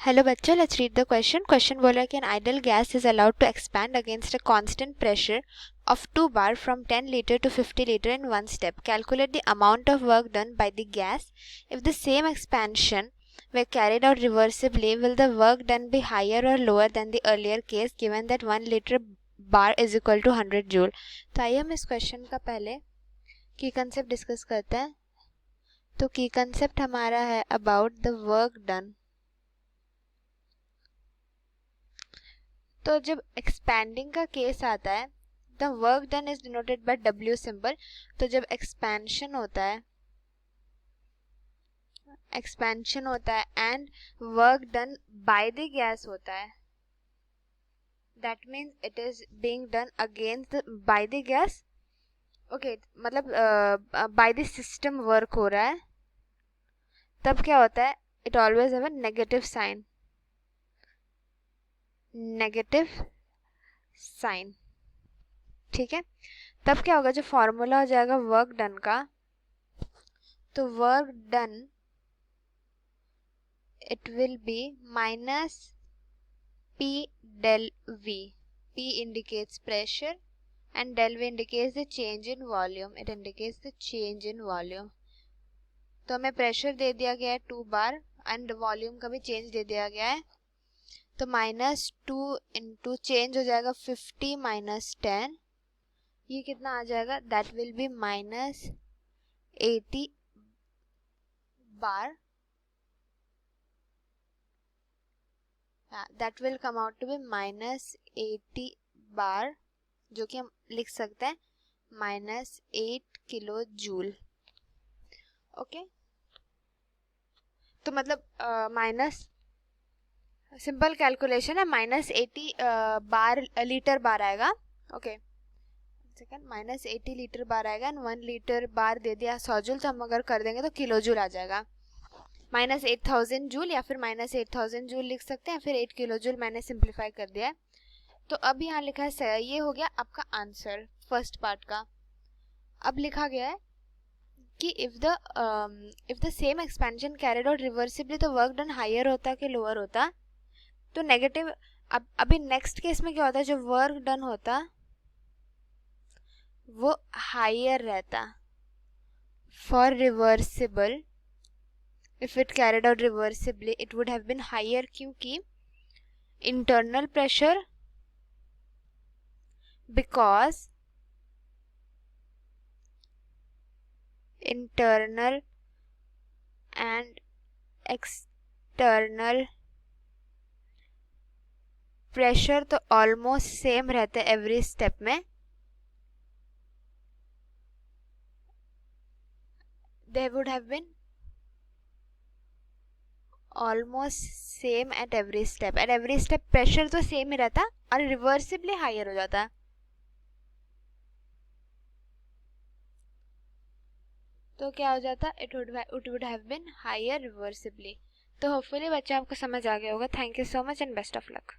Hello बच्चों, let's read the question. Question बोला कि an ideal gas is allowed to expand against a constant pressure of 2 bar from 10 liter to 50 liter in one step. Calculate the amount of work done by the gas. If the same expansion were carried out reversibly, will the work done be higher or lower than the earlier case given that 1 liter bar is equal to 100 joule? तो आइए हम इस question का पहले की concept discuss करते हैं। तो की कंसेप्ट हमारा है अबाउट द वर्क डन। तो जब एक्सपैंडिंग का केस आता है the work done is denoted by W symbol. तो जब एक्सपेंशन होता है and work done by the gas होता है, that means it is being done against by the gas. Okay, मतलब बाय द सिस्टम वर्क हो रहा है, तब क्या होता है, it always have a negative sign. ठीक है, तब क्या होगा, जो फॉर्मूला हो जाएगा वर्क डन का, तो work done it will be minus P del V. P indicates pressure and del V indicates the change in volume. It indicates the change in volume. तो हमें प्रेशर दे दिया गया है 2 बार एंड वॉल्यूम का भी change दे दिया गया है। तो -2 इंटू चेंज हो जाएगा 50 माइनस 10, ये कितना आ जाएगा, that will be -80 bar. That will come out to be -80 bar, जो कि हम लिख सकते हैं -8 किलो जूल। ओके, तो मतलब माइनस सिंपल कैलकुलेशन है, -80 बार लीटर बार आएगा। ओके सेकंड, -80 लीटर बार आएगा एंड 1 लीटर बार दे दिया 100 जूल, तो हम अगर कर देंगे तो किलो जूल आ जाएगा। -8000 जूल या फिर -8000 जूल लिख सकते हैं, फिर 8 किलो जूल मैंने सिंप्लीफाई कर दिया है। तो अब यहाँ लिखा है, ये हो गया आपका आंसर फर्स्ट पार्ट का। अब लिखा गया है कि if the same expansion carried out reversibly तो वर्क डन हायर होता कि लोअर होता। तो नेगेटिव, अब अभी नेक्स्ट केस में क्या होता है, जो वर्क डन होता वो हायर रहता for reversible. If it carried out reversibly it would have been higher, क्योंकि internal pressure, because internal and external pressure तो ऑलमोस्ट सेम रहते हैं एवरी स्टेप में। they would have been almost same at every step. at every step pressure तो same ही रहता और reversibly higher हो जाता। तो क्या हो जाता, it would have been higher reversibly. तो होपफुली बच्चा आपको समझ आ गया होगा। Thank you so much and best of luck.